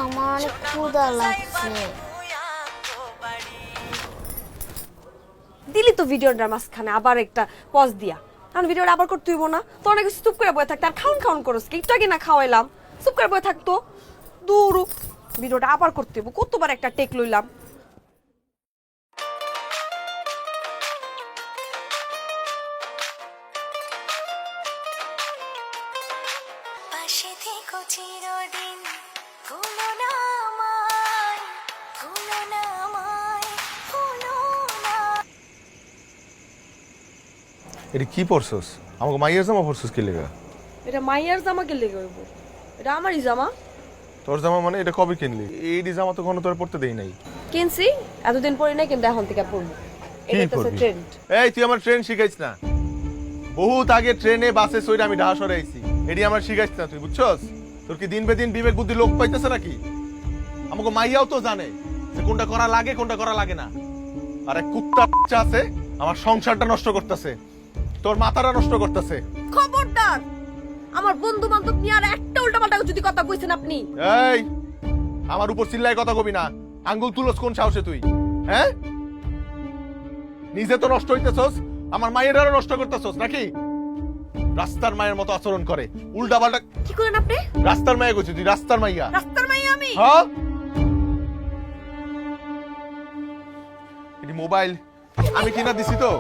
আমার অনেক ক্ষুধা লাগছে। দিলি তো ভিডিওটার মাঝখানে আবার একটা পজ দিয়া, কারণ ভিডিওটা আবার করতে হইব না তো। অনেক চুপ করে বয়ে থাকতে আর খাউন করস কি, একটু আগে না খাওয়াইলাম, চুপ করে বয়ে থাকতো। দূর, ভিডিওটা আবার করতে হইব, কতবার একটা টেক লইলাম। এটা কি পরছস? আমাকে মাইয়ার জামা পরছস কি লেগা? এটা মাইয়ার জামা কে লেগে হইব? এটা আমারই জামা। তোর জামা মানে এটা কবে কিনলি? এই জামা তো কোনো তোর পরতে দেই নাই। কিনছি, এতদিন পরি নাই, কিন্তু এখন থেকে পরবো। কি এটা তো পরবি? ট্রেন্ড। এই তুই আমার ট্রেন শিখাইছ না। বহুত আগে ট্রেনে বাসে সইরা আমি ঢাকা সরে আইছি। এডি আমার শিখাইছ না তুই, বুঝছস? তোর কি দিন বে দিন বিবেক বুদ্ধি লোক পাইতেছে নাকি? আমাকে মাইয়াও তো জানে যে কোনটা করা লাগে কোনটা করা লাগে না। আর এক কুত্তা বাচ্চা আছে আমার সংসারটা নষ্ট করতেছে, তোর মাথাটা নষ্ট করতেছে। খবরদার, আমার বন্ধু বান্ধব নিয়ে আর একটা উল্টাপাল্টা যদি কথা কইছেন আপনি। এই আমার উপর চিল্লাই কথা কবি না। আঙ্গুল তুলস কোন সাহসে তুই? হ্যাঁ, নিজে তো নষ্ট হইতেছস, আমার মায়েরাও নষ্ট করতেছস নাকি? রাস্তার মায়ের মতো আচরণ করে, উল্টা পাল্টা। কি করেন আপনি? রাস্তার মাইয়া কইছিস তুই? রাস্তার মাইয়া? রাস্তার মাইয়া আমি? হ্যাঁ, এটি মোবাইল আমি কিনা দিছি তো।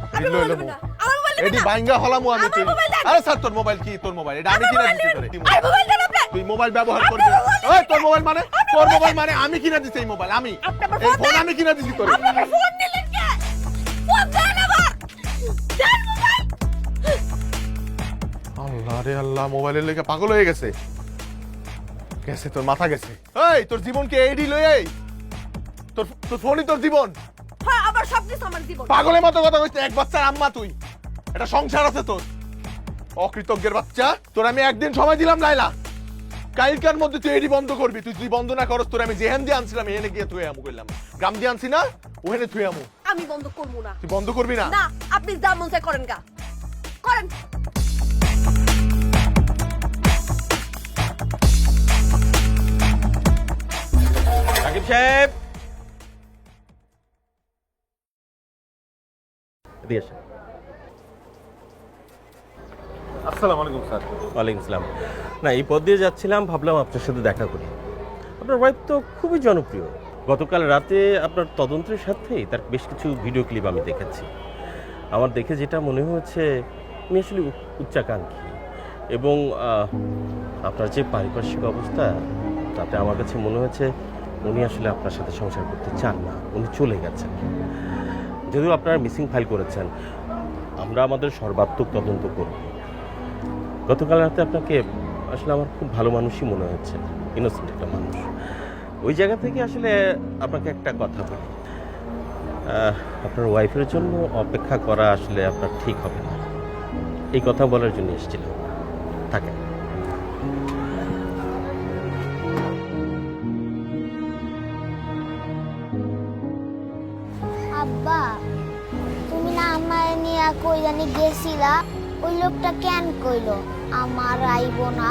আপনি মোবাইল নেবেন না, আমার মোবাইল নেবেন এটি না। বাইঙ্গা হলামু আমি আমার তুই। মোবাইল দেন। আরে স্যার তোর মোবাইল কি? তোর মোবাইল এটা আমি কিনা দিছি তোরে। আর মোবাইল দেন আপনি। তুই মোবাইল ব্যবহার করবি? ওই তোর মোবাইল মানে? তোর মোবাইল মানে আমি কিনা দিছি এই মোবাইল আমি। আপনি আমার এই ফোন ফোন দেন। আমি কিনা দিছি তোরে। আপনি আমার ফোন নিলেন কে? ফোন দেন আবার। দেন মোবাইল। আল্লাহ রে আল্লাহ, মোবাইলের লেগে পাগল হয়ে গেছে। গেছে তোর মাথা গেছে। এই তোর জীবন কি এইডি লই? এই তোর তোর ফোনই তোর জীবন? হ্যাঁ, আবার সব কিছু আমার জীবন। পাগলের মতো কথা কইছিস। এক বাচ্চার আম্মা তুই, এটা সংসার আছে তোর। অকৃতজ্ঞের বাচ্চা, তোর আমি একদিন সময় দিলাম লাইলা, কালকার মধ্যে তুই এডি বন্ধ করবি। তুই যদি বন্ধ না করস তোর আমি যেহেন দিয়ে আনছিলাম এনে গিয়ে তুই আমু কইলাম। গ্রাম দিয়ে আনছি না, ওখানে তুই আমু। আমি বন্ধ করব না। তুই বন্ধ করবি না? না, আপনি যা মন চায় করেন গা, করেন। সাকিব সাহেব, এদিকে আসেন। আসসালামু আলাইকুম স্যার। ওয়ালাইকুম আসসালাম। না, এই পথ দিয়ে যাচ্ছিলাম, ভাবলাম আপনার সাথে দেখা করি। আপনার ওয়াইফ তো খুবই জনপ্রিয়। গতকাল রাতে আপনার তদন্তের সাথেই তার বেশ কিছু ভিডিও ক্লিপ আমি দেখেছি। আমার দেখে যেটা মনে হয়েছে উনি আসলে উচ্চাকাঙ্ক্ষী, এবং আপনার যে পারিপার্শ্বিক অবস্থা তাতে আমার কাছে মনে হয়েছে উনি আসলে আপনার সাথে সংসার করতে চান না, উনি চলে গেছেন। যদিও আপনারা মিসিং ফাইল করেছেন, আমরা আমাদের সর্বাত্মক তদন্ত করব। গতকাল রাতে আপনাকে আসলে আমার খুব ভালো মানুষই মনে হচ্ছে, ইনোসেন্ট একটা মানুষ। ওই জায়গা থেকে আসলে আপনাকে একটা কথা বলি, আপনার ওয়াইফের জন্য অপেক্ষা করা আসলে আপনার ঠিক হবে না, এই কথা বলার জন্য এসেছিলাম। থাকেন। আব্বা, তুমি না আমার নিয়ে কই জানি গেছিলা, ওই লোকটা কেন কইলো আমার আইবো না?